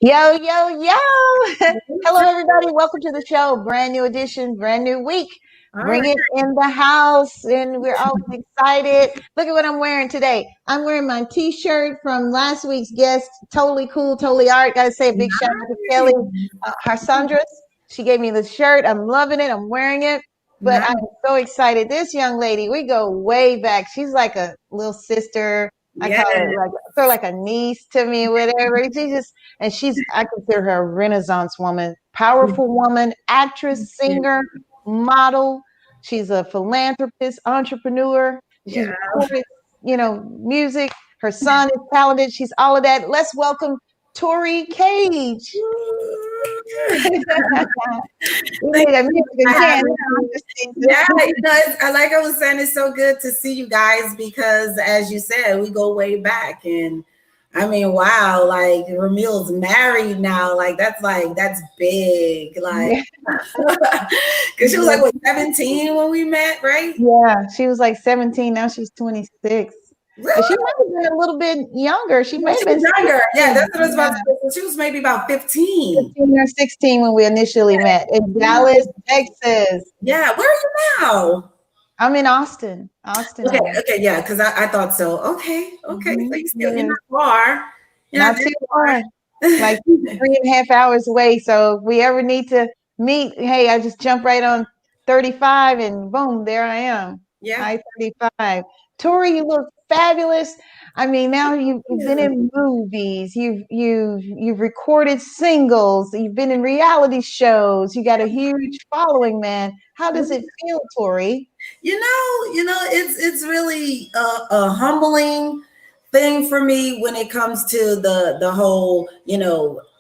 Yo, yo, yo. Hello, everybody. Welcome to the show. Brand new edition, brand new week. All Bring right. it in the house. And we're always excited. Look at what I'm wearing today. I'm wearing my t shirt from last week's guest. Totally cool, totally art. Gotta say a big shout out to Kelly Harsandras. She gave me the shirt. I'm loving it. I'm wearing it. But Nice. I'm so excited. This young lady, we go way back. She's like a little sister. I Yeah. call her like sort of like a niece to me, whatever. And I consider her a Renaissance woman, powerful woman, actress, singer, model. She's a philanthropist, entrepreneur. She's Yeah. recorded, music. Her son is talented. She's all of that. Let's welcome Tori Cage. We Thank need a you music for again. having me. Yeah, like I was saying, it's so good to see you guys because, as you said, we go way back. And I mean, wow, like Ramil's married now. That's big. Like, Yeah. because she was like, what, 17 when we met, right? Yeah, she was like 17. Now she's 26. But she Really? might have been a little bit younger. She Yeah, may have she been was younger. Yeah, 16. that's what I was about to Yeah, say. So she was maybe about 15. 15 or 16 when we initially met in Dallas, Texas. Yeah, where are you now? I'm in Austin Okay, now. okay, yeah, because I thought so. Okay, so you're Yes, not far. You're not not that too far, like far. 3.5 hours away. So if we ever need to meet, hey, I just jump right on 35 and boom, there I am. Yeah. I-35. Tori, you look fabulous. I mean, now you've been Yeah. in movies, you've recorded singles, you've been in reality shows, you got a huge following, man. How does it feel, Tori? It's really a humbling thing for me when it comes to the whole,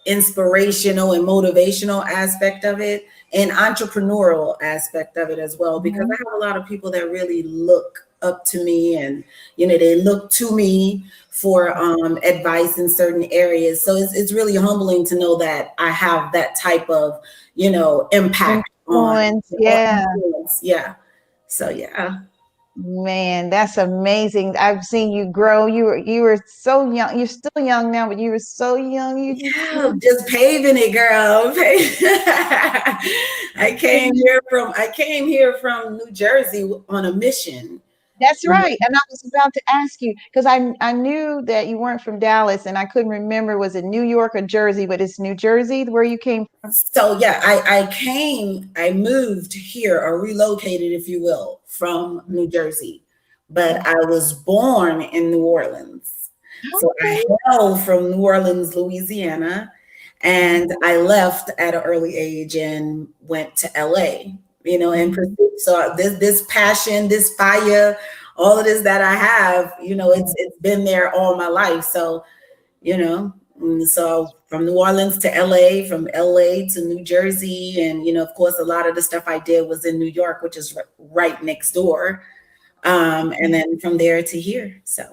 inspirational and motivational aspect of it and entrepreneurial aspect of it as well, because I Mhm. have a lot of people that really look up to me and they look to me for advice in certain areas. So it's really humbling to know that I have that type of impact on Influence, yeah. influence. Yeah. So yeah. Man, that's amazing. I've seen you grow. You were so young. You're still young now, but you were so young. Yeah, just paving it, girl. I came here from New Jersey on a mission. That's right. And I was about to ask you because I knew that you weren't from Dallas and I couldn't remember was it New York or Jersey, but it's New Jersey where you came from. So yeah, I moved here or relocated, if you will, from New Jersey, but I was born in New Orleans. So I Okay. hail from New Orleans, Louisiana, and I left at an early age and went to LA, and Mhm. pursued. So this passion, this fire, all of this that I have, it's been there all my life. So so from New Orleans to LA, from LA to New Jersey, and of course, a lot of the stuff I did was in New York, which is right next door. And then from there to here. So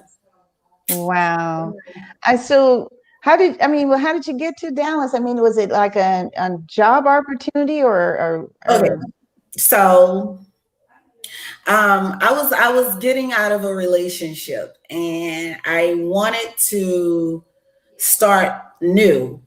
Wow. I so how did you get to Dallas? I mean, was it like a job opportunity okay, or so I was getting out of a relationship, and I wanted to start new.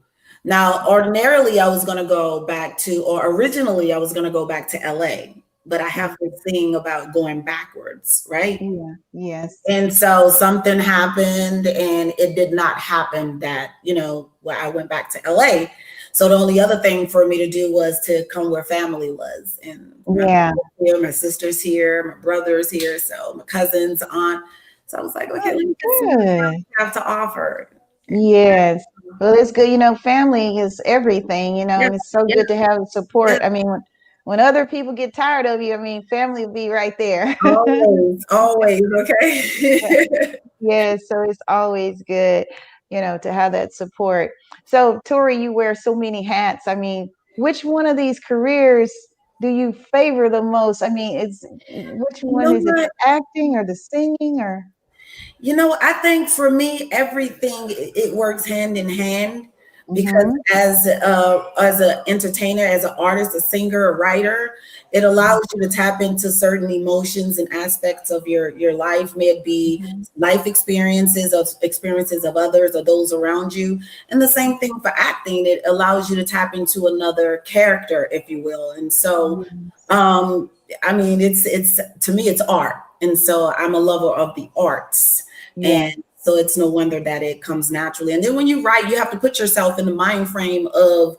Now, ordinarily, I was going to go back to, or originally, I was going to go back to LA, but I have this thing about going backwards, right? yeah, yes. And so something happened, and it did not happen that, where I went back to LA. So the only other thing for me to do was to come where family was. And my Yeah. mother's here, my sister's here, my brother's here, so my cousins, aunt. So I was like, okay, Oh, let me get see what good. I have to offer. Yes. Well, it's good. Family is everything, Yeah, and it's so yeah, good to have yeah. support. I mean, when other people get tired of you, I mean, family will be right there. Always, always, okay. Yes, so it's always good, to have that support. So, Tori, you wear so many hats. I mean, which one of these careers do you favor the most? I mean, which You one know is it, the what? acting or the singing or? I think for me, everything it works hand in hand. because Mm-hmm. as an entertainer, as an artist, a singer, a writer, it allows you to tap into certain emotions and aspects of your life. May it be Mm-hmm. life experiences of others or those around you. And the same thing for acting. It allows you to tap into another character, if you will. And so, Yes. um, I mean, it's to me, it's art, and so I'm a lover of the arts, and Yes. so it's no wonder that it comes naturally. And then when you write, you have to put yourself in the mind frame of,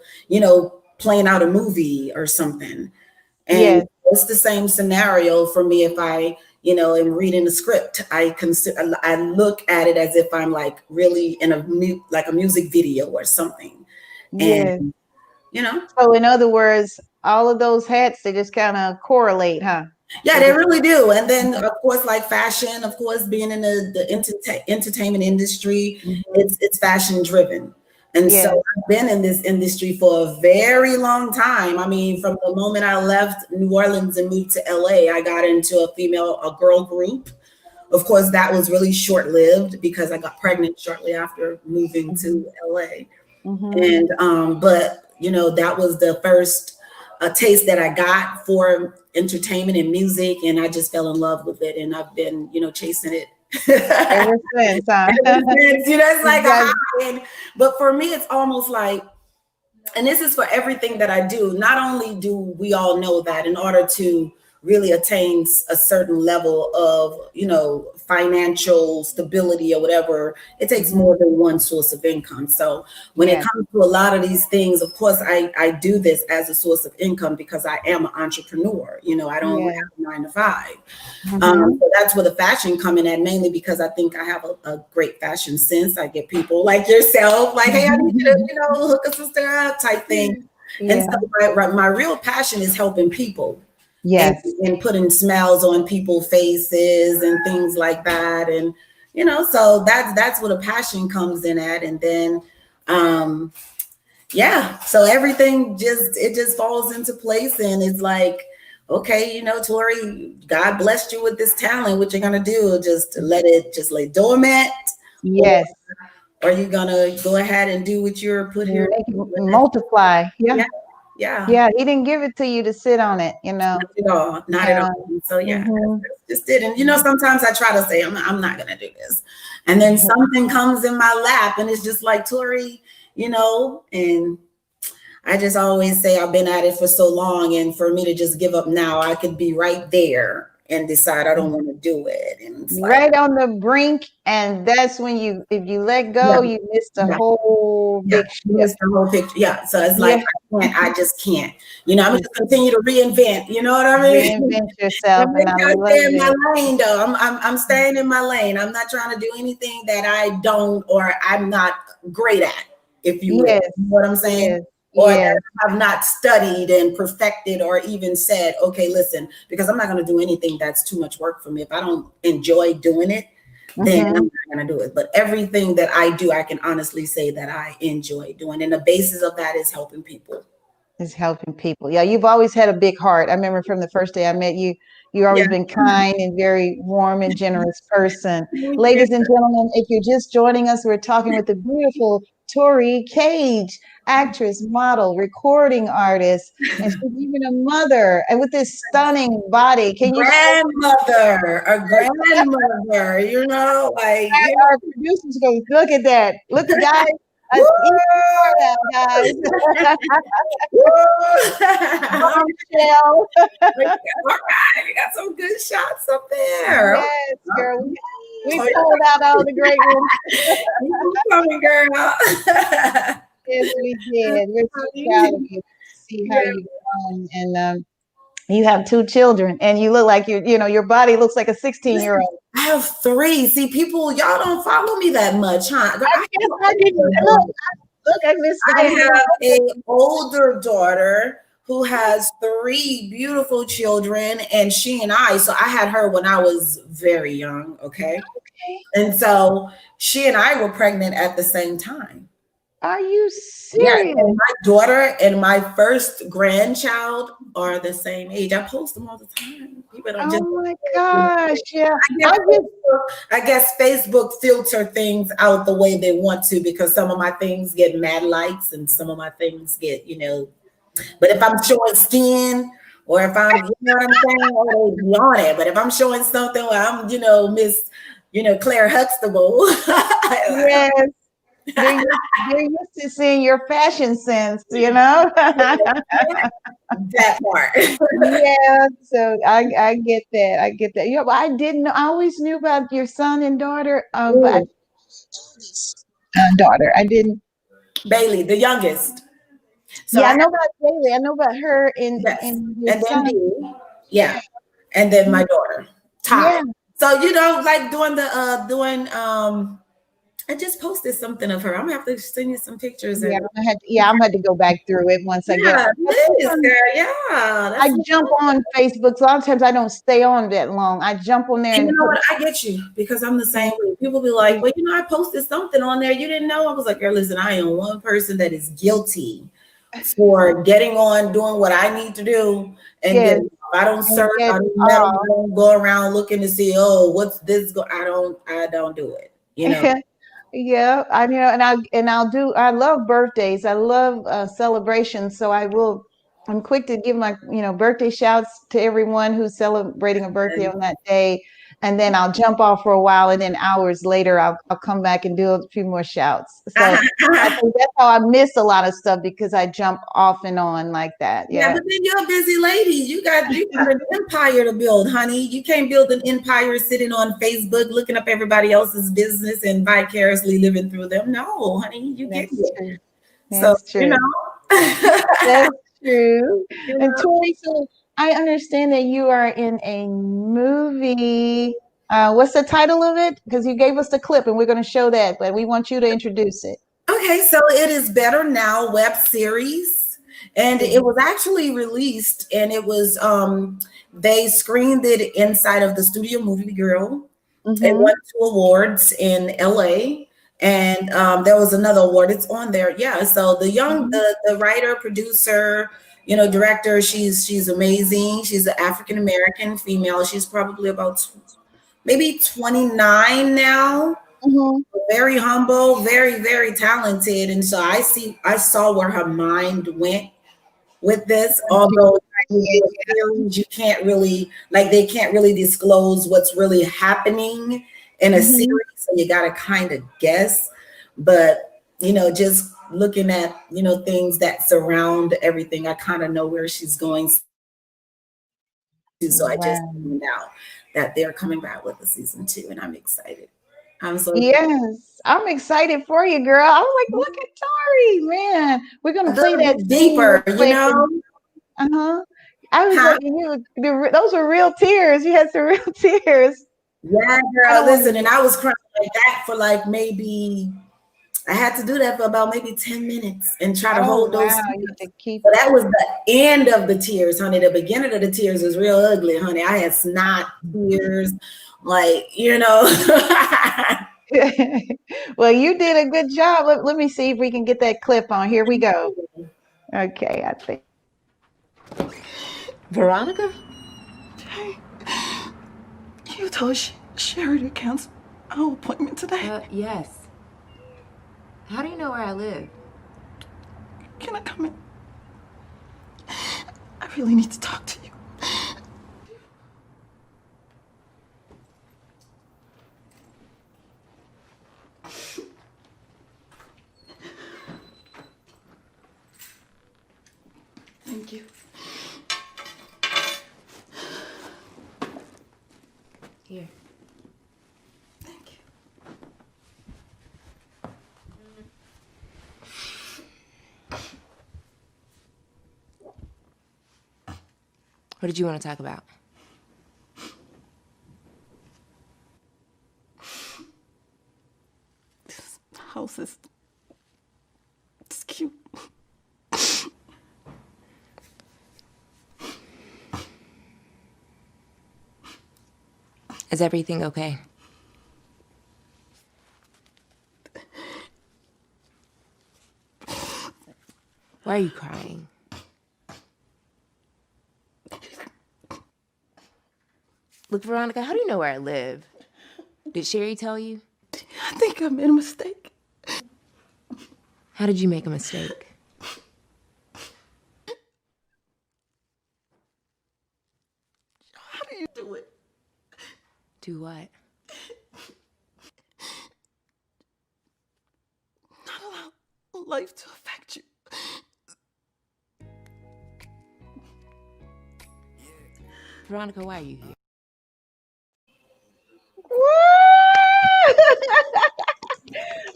playing out a movie or something. And Yes. it's the same scenario for me if I, am reading a script. I look at it as if I'm like really in like a music video or something. And Yes. you know, So in other words, all of those hats, they just kind of correlate, huh? yeah, They they just really do. And then, of course, like fashion, of course, being in the entertainment industry, Mhm. it's fashion driven. And so Yes. I've been in this industry for a very long time. I mean, from the moment I left New Orleans and moved to LA, I got into a girl group. Of course, that was really short lived because I got pregnant shortly after moving Mhm. to LA. Mhm. And but that was the first taste that I got for entertainment and music, and I just fell in love with it, and I've been chasing it. Ever since, huh? Ever since, it's You like a got high. But for me, it's almost like, and this is for everything that I do. Not only do we all know that in order to really attain a certain level of, financial stability or whatever, it takes mhm. more than one source of income. So when it Yes. comes to a lot of these things, of course, I do this as a source of income because I am an entrepreneur. I don't have Yes. a 9 to 5. Mhm. So that's where the fashion come in at, mainly because I think I have a great fashion sense. I get people like yourself, like, hey, I need you to, hook a sister up type thing. And so Yeah. my real passion is helping people and, Yes. and putting smiles on people's faces and things like that. And, so that's where the passion comes in at. And then, yeah, so everything just falls into place, and it's like, okay, Tori, God blessed you with this talent. What you're gonna do? Just let it just lay dormant, or Yes. are you gonna go ahead and do what you're put here Make to it do? And multiply. Yeah. yeah, yeah, Yeah. He didn't give it to you to sit on it, not at all, not at all. Yeah. And so yeah, Mhm. that's just it. And sometimes I try to say I'm not gonna do this, and then something comes in my lap, and it's just like, Tori, and I just always say I've been at it for so long, and for me to just give up now, I could be right there and decide I don't want to do it. And it's like, Right on the brink, and that's when if you let yeah, go, you miss the yeah, whole yeah, big you shift. missed the whole picture. Yeah, so it's like Yeah. I just can't. I'm gonna just continue to reinvent. You know what I mean? Reinvent yourself, But make and I sure I love stay in my it. lane, though. I'm staying in my lane. I'm not trying to do anything that I don't or I'm not great at, if you will. Yes. You know what I'm saying? Yes. Or that Yes. I have not studied and perfected, or even said, okay, listen, because I'm not going to do anything that's too much work for me. If I don't enjoy doing it, then I'm Mhm. not going to do it. But everything that I do, I can honestly say that I enjoy doing. And the basis of that is helping people. Is helping people. Yeah, you've always had a big heart. I remember from the first day I met you, you've Yeah. always been kind and very warm and generous person. Thank you. Ladies and gentlemen, if you're just joining us, we're talking with the beautiful Tori Cage, actress, model, recording artist, and she's even a mother and with this stunning body. Can you show Grandmother, a grandmother, like, our producers go, look at that. Look at guys. woo! Even more that, guys. Woo! Bombshell. Like, all right, you got some good shots up there. Yes, girl. We Oh, pulled out all the great ones. you coming, girl. Yes, we did. We're so proud of you. See how Yeah, you've grown, and you have two children, and you look like your body looks like a 16-year-old. I have 3. See, people, y'all don't follow me that much, huh? I guess I didn't look. I missed I out. have an older daughter who has 3 beautiful children, and she and I, so I had her when I was very young, okay? Okay. And so she and I were pregnant at the same time. Are you Yes, serious? and my daughter and my first grandchild are the same age. I post them all the time. People don't just, Oh my gosh. Yeah. I guess I just Facebook filter things out the way they want to because some of my things get mad likes and some of my things get, but if I'm showing skin or if I'm, you know what I'm saying, oh, they be on it. But if I'm showing something where I'm, Miss, Claire Huxtable, yes. They're used to seeing your fashion sense, that part. Yeah, so I get that. I get that. Yeah, but I didn't know. I always knew about your son and daughter, but Mm. daughter. I didn't. Bailey, the youngest. So Yeah, I I know about Bailey. I know about her yes, and your and then son. B, yeah, and then my daughter, Ty. Yeah, So like doing I just posted something of her. I'm gonna have to send you some pictures yeah. and I'm gonna go back through it once I get. yeah, it is, girl. Yeah, I that's jump on Facebook. So a lot of times I don't stay on that long. I jump on there and you and know put. what? I get you because I'm the Yeah, same way. People be like, well, I posted something on there. You didn't know. I was like, girl, listen, I am one person that is guilty for getting on, doing what I need to do, and yes, getting I don't and search, I get don't meddle, I don't go around looking to see, oh, what's this I don't do it. Yeah, I know, I love birthdays. I love celebrations, so I'm quick to give my, birthday shouts to everyone who's celebrating a birthday And on that day. And then I'll jump off for a while, and then hours later I'll come back and do a few more shouts. So I think that's how I miss a lot of stuff because I jump off and on like that. yeah, Yeah. but then you're a busy lady. You got an empire to build, honey. You can't build an empire sitting on Facebook looking up everybody else's business and vicariously living through them. No, honey, you get That's it. true. So, That's true. That's true. you And know. Tori, so I understand that you are in a movie. What's the title of it? Because you gave us the clip and we're going to show that, but we want you to introduce it. Okay, so it is Better Now web series, and it was actually released, and it was they screened it inside of the Studio Movie Grill. It Mm-hmm. won 2 awards in LA, and there was another award. It's on there, yeah. So Mm-hmm. the writer, producer, director, she's amazing. She's an African American female. She's probably about maybe 29 now, Mm-hmm. very humble, very, very talented. And so I saw where her mind went with this, although when you do a series, you can't really they can't really disclose what's really happening in a series. Mm-hmm. So you gotta kind of guess. But just looking at things that surround everything, I kind of know where she's going to. So I just Wow. found out that they're coming back with a season 2, and I'm excited. I'm so excited. Yes, I'm excited for you, girl. I was like, look at Tori, man. We're gonna A play little that bit scene real deeper, quick. And uh-huh. I was Huh? like, those were real tears. You had some real tears. Yeah, I girl. don't want Listen, to. and I was crying like that for maybe I had to do that for about maybe 10 minutes and try to Oh hold those wow, you had tears. to keep. So that was the end of the tears, honey. The beginning of the tears was real ugly, honey. I had snot tears, Well, you did a good job. Let me see if we can get that clip on. Here we go. Okay, I think. Veronica? Hey, you told Sherry to cancel our appointment today. Yes. How do you know where I live? Can I come in? I really need to talk to you. Thank you. Here. Thank you. What did you want to talk about? This house is it's cute. Is everything okay? Why are you crying? Look, Veronica, how do you know where I live? Did Sherry tell you? I think I made a mistake. How did you make a mistake? How do you do it? Do what? Not allow life to affect you. Veronica, why are you here?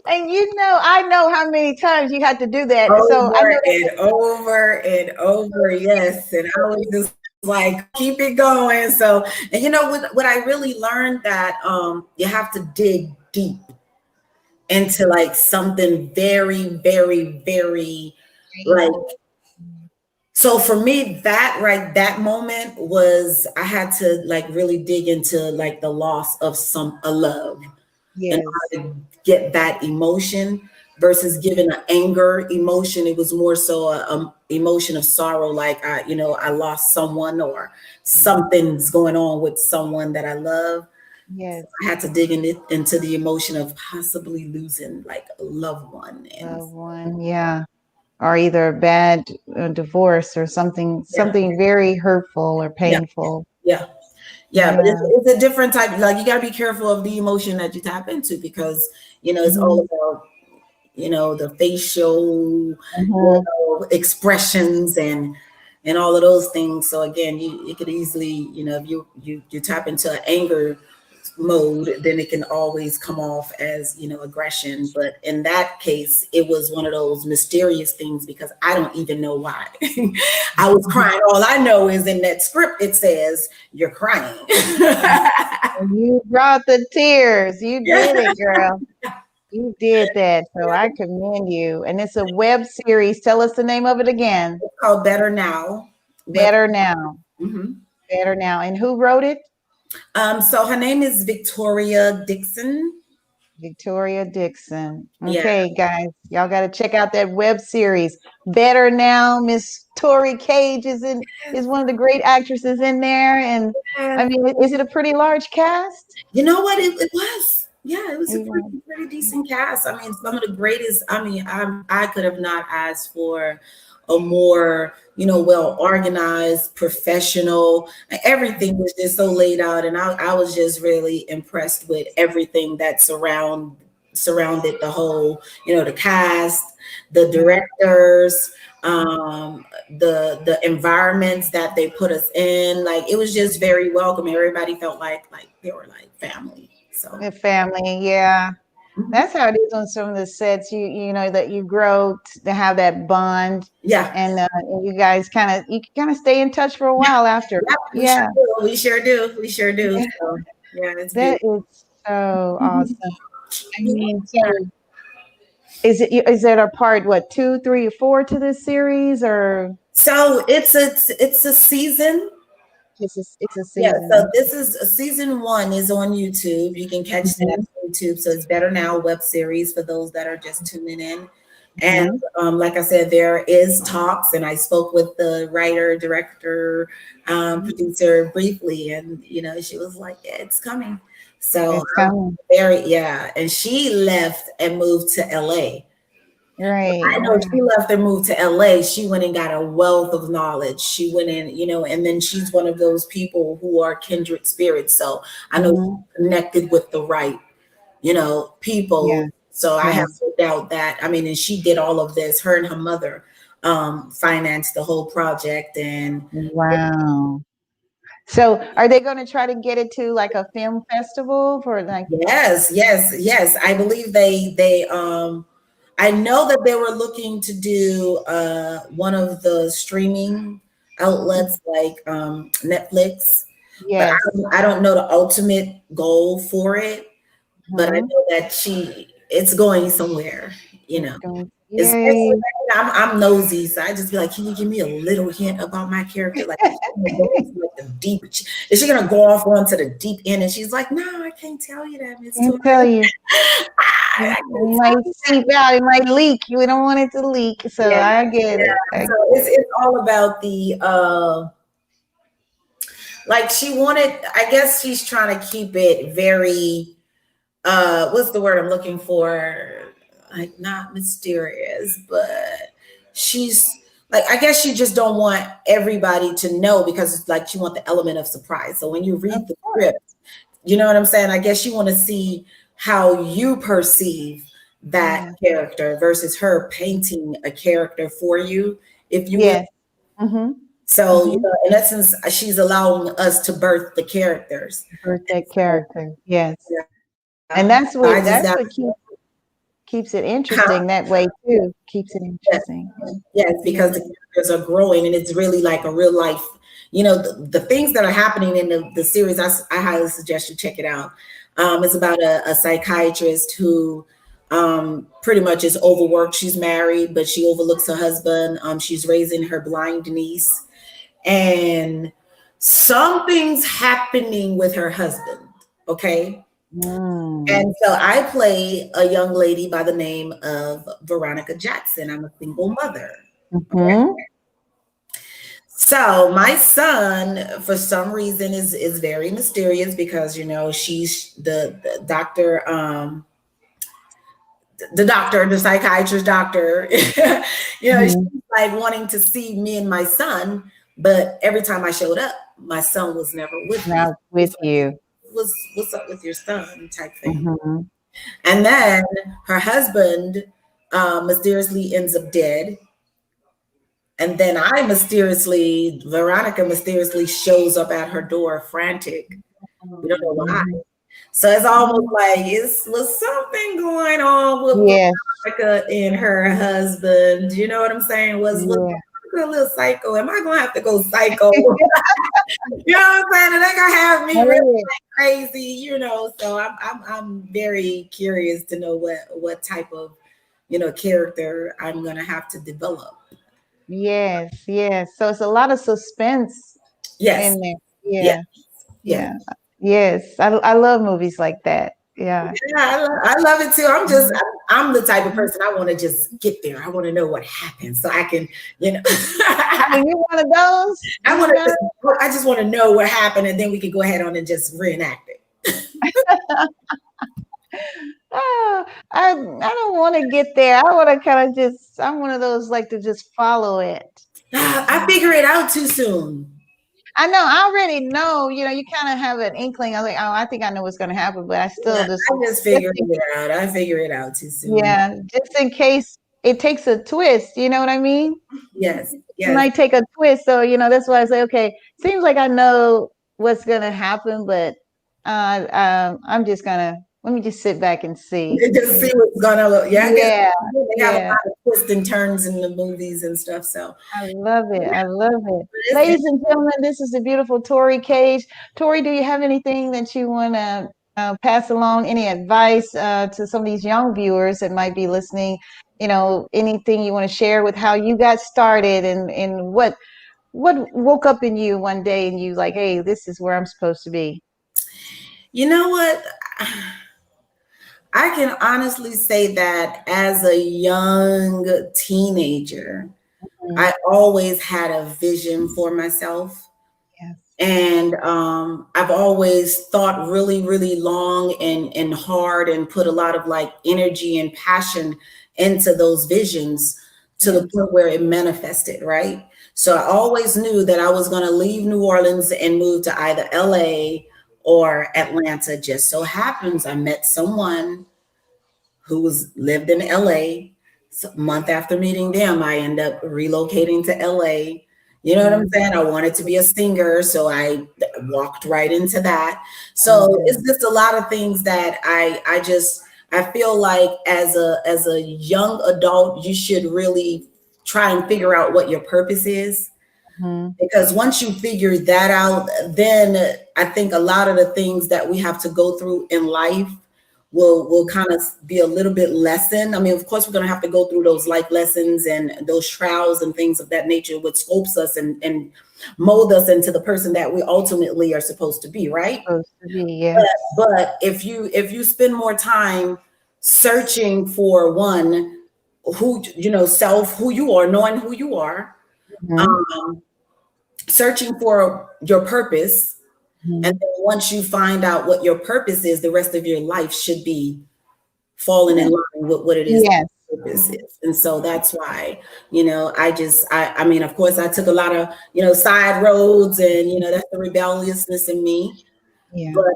And I know how many times you had to do that. So I Over know and over and over, yes. And I was just like, keep it going. So, and what I really learned that you have to dig deep into like something very, very, very like. So for me, that moment was I had to like really dig into like the loss of a love in yes, order to get that emotion versus giving an anger emotion. It was more so a emotion of sorrow, like I lost someone or something's going on with someone that I love. yes, I had to dig into the emotion of possibly losing like a loved one. And loved one, yeah, or either a bad divorce or something yeah, very hurtful or yeah, painful. yeah. Yeah, but Yeah. it's a different type. Like you got to be careful of the emotion that you tap into because it's all Mhm. about the facial Mhm. expressions and all of those things. So again, it could easily if you tap into an anger mode, then it can always come off as aggression. But in that case, it was one of those mysterious things because I don't even know why. I was crying. All I know is in that script it says you're crying. You brought the tears. You Yeah. did it, girl. You did that. So I commend you. And it's a web series. Tell us the name of it again. It's called Better Now. Better Now. Mhm. Better Now. And who wrote it? So her name is Victoria Dixon. Victoria Dixon. Yeah. Okay, guys, y'all got to check out that web series. Better Now. Miss Tori Cage is one of the great actresses in there, and I mean, is it a pretty large cast? You know what? It was. Yeah, it was a Yeah. pretty decent cast. I mean, some of the greatest. I mean, I could have not asked for a more, well organized, professional. Everything was just so laid out, and I was just really impressed with everything that surrounded the whole, the cast, the directors, the environments that they put us in. Like it was just very welcoming. Everybody felt like they were like family. So The family, yeah. That's how it is on some of the sets. You know that you grow to have that bond, yeah. and you guys kind of stay in touch for a while after. Yeah, we Yeah, sure do. We sure do. We sure do. So yeah, it's that beautiful. is so awesome. I mean, so is it a part what 2, 3, or 4 to this series, or So it's a season. it's a Yeah, so season? this is season 1 is on YouTube. You can catch that Mhm, on YouTube. So it's Better Now web series for those that are just tuning in. And mhm. like I said, there is talks, and I spoke with the writer, director, producer briefly, and she was like, "Yeah, it's coming." So It's coming. and she left and moved to LA. Right, I know right. she left and moved to LA. She went and got a wealth of knowledge. She went in, and then she's one of those people who are kindred spirits. So I know Mhm. she connected with the right, people. Yeah. So I have Yes. no doubt that, I mean, and she did all of this. Her and her mother financed the whole project. And Wow. So are they going to try to get it to like a film festival for like? yes, yes, yes. I believe I know that they were looking to do one of the streaming outlets like Netflix, but Yes. I don't know the ultimate goal for it. But I Mhm. know that it's going somewhere, It's going. Especially Yay. I'm nosy, so I just be like, can you give me a little hint about my character? Like, is she gonna go into like the deep? Is she gonna go off onto the deep end? And she's like, no, I can't tell you that, Miss Can't Tori. tell you. It might seep out. It might leak. We don't want it to leak. So Yeah, I get it. so it's all about the like she wanted, I guess she's trying to keep it very what's the word I'm looking for? Like not mysterious, but she's like, I guess she just don't want everybody to know because it's like she want the element of surprise. So when you Of read the course. script, you know what I'm saying? I guess you want to see how you perceive that Yeah. character versus her painting a character for you, if you will. Yes. Mm-hmm. So, Mm-hmm. in essence, she's allowing us to birth the characters. Birthday So, character. Yes. And yeah, I just that's got, what keeps it huh? interesting that way too. Keeps it Yes, interesting. yes, Yeah. because the characters are growing and it's really like a real life. The things that are happening in the series, I highly suggest you check it out. It's about a psychiatrist who pretty much is overworked. She's married, but she overlooks her husband. She's raising her blind niece, and something's happening with her husband. Okay. Mm. And so I play a young lady by the name of Veronica Jackson. I'm a single mother. Okay. Mm-hmm. So my son, for some reason, is very mysterious because she's the doctor, the psychiatrist doctor. She's Mm-hmm. like wanting to see me and my son, but every time I showed up, my son was never with me. Now with you. What's up with your son type thing. Mm-hmm. And then her husband mysteriously ends up dead. And then Veronica mysteriously shows up at her door frantic. We don't know why. Mm-hmm. So it's almost like was something going on with Yes. Veronica and her husband. You know what I'm saying? Was Yeah. Veronica a little psycho? Am I gonna have to go psycho? You know what I'm saying? And they're gonna have me really crazy, So I'm very curious to know what type of character I'm gonna have to develop. Yes. Yes. So it's a lot of suspense Yes, in there. yes, Yeah. yes. Yeah. Yes. I love movies like that. Yeah. Yeah, I love it too. I'm the type of person I want to just get there. I want to know what happened so I can, Oh, you one of those? I just want to know what happened and then we can go ahead on and just reenact it. Oh, I don't want to get there. I want to kind of just. I'm one of those like to just follow it. I figure it out too soon. I know. I already know. You kind of have an inkling. I was like, oh, I think I know what's going to happen, but I still I just figured it out. I figure it out too soon. Yeah, just in case it takes a twist. You know what I mean? Yes. It might take a twist. So that's why I say, okay, seems like I know what's going to happen, but I'm just gonna let me just sit back and see. Just see what's gonna look. Yeah, I guess Yeah, they have a lot of twists and turns in the movies and stuff. So I love it. I love it. Ladies and gentlemen, this is the beautiful Tori Cage. Tori, do you have anything that you want to pass along? Any advice to some of these young viewers that might be listening? Anything you want to share with how you got started and what woke up in you one day and you like, hey, this is where I'm supposed to be? You know what? I can honestly say that as a young teenager, I always had a vision for myself. Yes. And I've always thought really, really long and hard and put a lot of like energy and passion into those visions to the point where it manifested, right? So I always knew that I was going to leave New Orleans and move to either LA or Atlanta. Just so happens I met someone who lived in LA. So a month after meeting them, I end up relocating to LA. You know what I'm saying? I wanted to be a singer, so I walked right into that. So it's just a lot of things that I feel like as a young adult, you should really try and figure out what your purpose is. Because once you figure that out, then I think a lot of the things that we have to go through in life will kind of be a little bit lessened. I mean, of course, we're going to have to go through those life lessons and those trials and things of that nature, which sculpts us and mold us into the person that we ultimately are supposed to be, right? Supposed to be, yes. But if you spend more time searching for one who, self, who you are, knowing who you are, um, searching for your purpose. And then once you find out what your purpose is, the rest of your life should be falling in line with what it is Yes. purpose is. And so that's why, I mean, of course I took a lot of, side roads, and, that's the rebelliousness in me. Yeah. But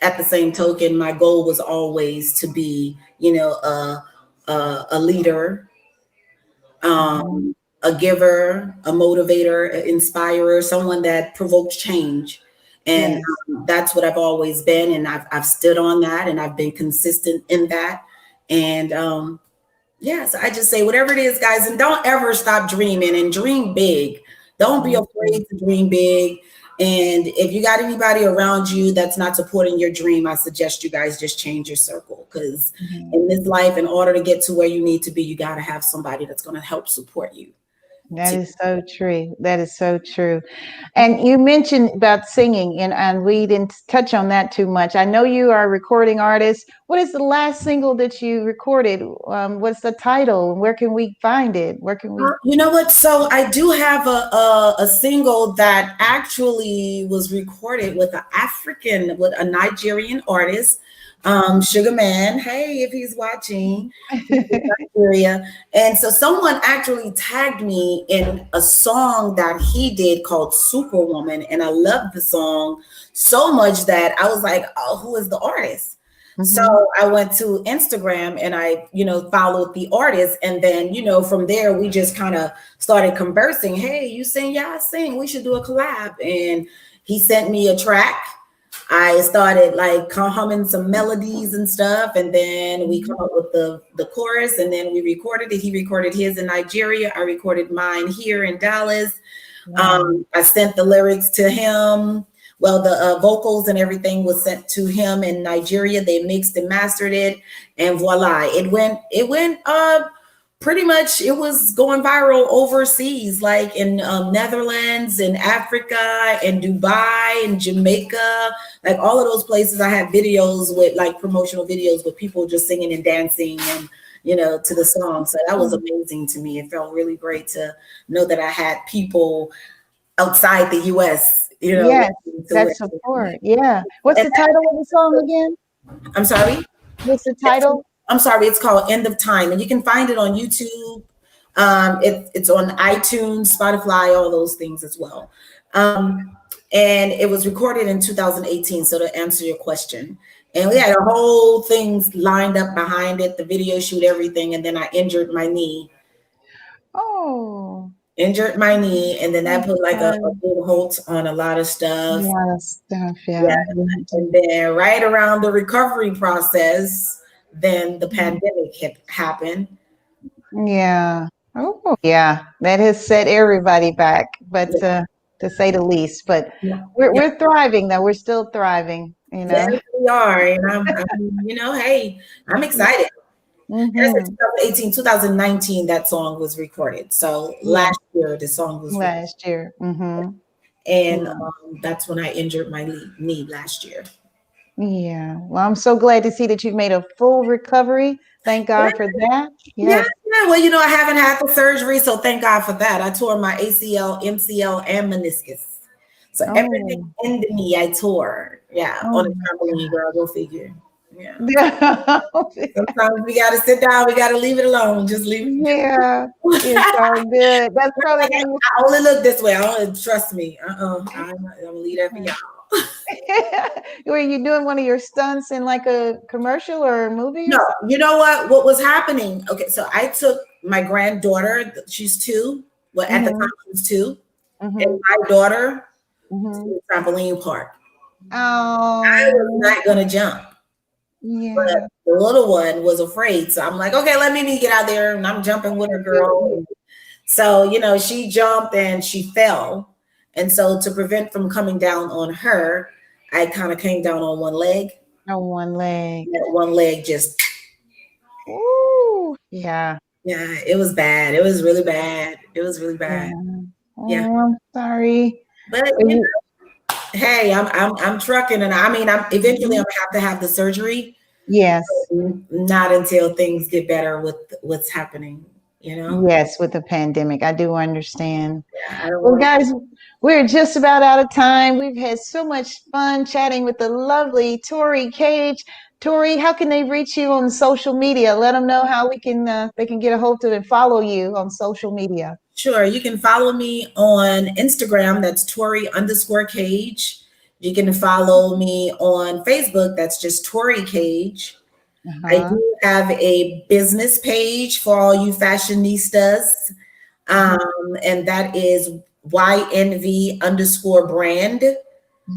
at the same token, my goal was always to be, a leader, a giver, a motivator, an inspirer, someone that provokes change. And Yes. that's what I've always been. And I've stood on that, and I've been consistent in that. And so I just say, whatever it is, guys, and don't ever stop dreaming, and dream big. Don't be afraid to dream big. And if you got anybody around you that's not supporting your dream, I suggest you guys just change your circle, because in this life, in order to get to where you need to be, you got to have somebody that's going to help support you. That is so true. That is so true. And you mentioned about singing, and we didn't touch on that too much. I know you are a recording artist. What is the last single that you recorded? What's the title? Where can we find it? Where can we? You know what? So I do have a single that actually was recorded with with a Nigerian artist, Sugar Man. Hey, if he's watching, he's in Nigeria. And so someone actually tagged me in a song that he did called Superwoman, and I loved the song so much that I was like, "Oh, who is the artist?" So I went to Instagram and I, followed the artist. And then, from there, we just kind of started conversing. Hey, you sing? Yeah, I sing. We should do a collab. And he sent me a track. I started like humming some melodies and stuff. And then we come up with the chorus, and then we recorded it. He recorded his in Nigeria. I recorded mine here in Dallas. I sent the lyrics to him. Well, the vocals and everything was sent to him in Nigeria. They mixed and mastered it, and voila, it went pretty much, it was going viral overseas, like in Netherlands and Africa and Dubai and Jamaica, like all of those places. I had videos with like promotional videos with people just singing and dancing and, to the song. So that was amazing to me. It felt really great to know that I had people outside the US, Yes, that's support. Yeah. What's the title of the song again? I'm sorry? What's the title? I'm sorry, it's called End of Time, and you can find it on YouTube. It's on iTunes, Spotify, all those things as well. And it was recorded in 2018, so to answer your question. And we had a whole thing lined up behind it, the video shoot, everything, and then I injured my knee. Oh. Injured my knee, and then that put like a big halt on a lot of stuff. A lot of stuff, yeah. And then right around the recovery process, then the pandemic happened. Yeah. Oh, yeah. That has set everybody back, but to say the least. But we're thriving, though. We're still thriving. Yes, we are, and I'm hey, I'm excited. 2018, 2019, that song was recorded. So last year, the song was recorded. Last year. And that's when I injured my knee last year. Yeah. Well, I'm so glad to see that you've made a full recovery. Thank God for that. Yes. Yeah. Well, I haven't had the surgery, so thank God for that. I tore my ACL, MCL, and meniscus. So everything in the knee I tore. Yeah. On the trampoline, girl, go figure. Yeah. Sometimes we gotta sit down. We gotta leave it alone. Just leave it. Yeah, it's all good. That's probably. I only look this way. Trust me. I'm gonna leave that for y'all. Were you doing one of your stunts in like a commercial or a movie? No. You know what? What was happening? Okay, so I took my granddaughter. She's 2. Well, at the time she was 2, and my daughter to the trampoline park. Oh. I was not gonna jump. Yeah. But the little one was afraid. So I'm like, okay, let me get out there. And I'm jumping with her, girl. So, she jumped and she fell. And so to prevent from coming down on her, I kind of came down on one leg. On one leg. And one leg just. Ooh. Yeah. Yeah, it was bad. It was really bad. It was really bad. Yeah. I'm sorry. But hey, I'm trucking, and I mean, eventually I'm gonna have to have the surgery. Yes. Not until things get better with what's happening, you know? Yes, with the pandemic. I do understand. Yeah, I don't Well, want guys, we're just about out of time. We've had so much fun chatting with the lovely Tori Cage. Tori, how can they reach you on social media? Let them know how they can get a hold of and follow you on social media. Sure. You can follow me on Instagram. That's Tori_Cage. You can follow me on Facebook. That's just Tori Cage. I Uh-huh. do have a business page for all you fashionistas. And that is YNV_brand.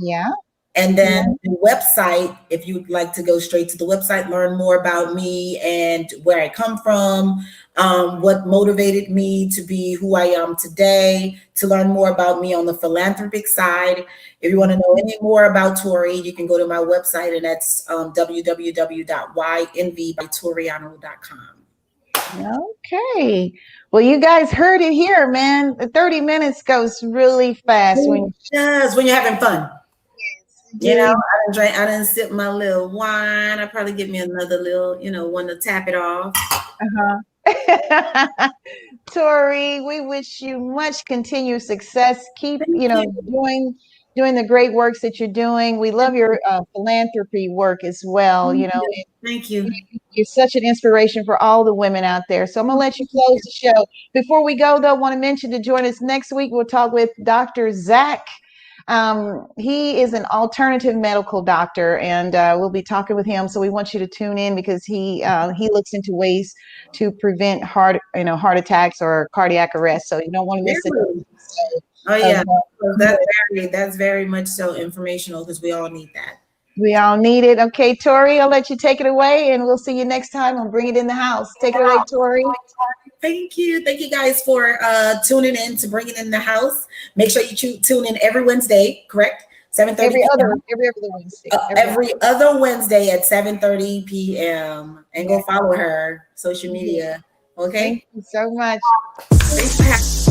Yeah. And then the website, if you'd like to go straight to the website, learn more about me and where I come from, what motivated me to be who I am today, to learn more about me on the philanthropic side. If you want to know any more about Tori, you can go to my website, and that's www.ynvbytoriano.com. Okay. Well, you guys heard it here, man. The 30 minutes goes really fast when Just when you're having fun. You know, indeed. I didn't sip my little wine. I probably get me another little, one to tap it off. Uh-huh. Tori, we wish you much continued success. Keep, Thank you. doing the great works that you're doing. We love your philanthropy work as well. Thank you. You're such an inspiration for all the women out there. So I'm gonna let you close the show. Before we go, though, I want to mention to join us next week. We'll talk with Dr. Zach. He is an alternative medical doctor, and we'll be talking with him. So we want you to tune in because he looks into ways to prevent heart attacks or cardiac arrest. So you don't want to miss it. Really? Oh yeah, that's very much so informational because we all need that. We all need it. Okay, Tori, I'll let you take it away, and we'll see you next time on Bring It in the House. Take it away, Tori. Thank you guys for tuning in to Bring It in the House. Make sure you tune in every Wednesday, correct? 7:30 Every other Wednesday. every other Wednesday at 7:30 p.m. and go follow her social media. Okay. Thank you so much. Thanks for having me.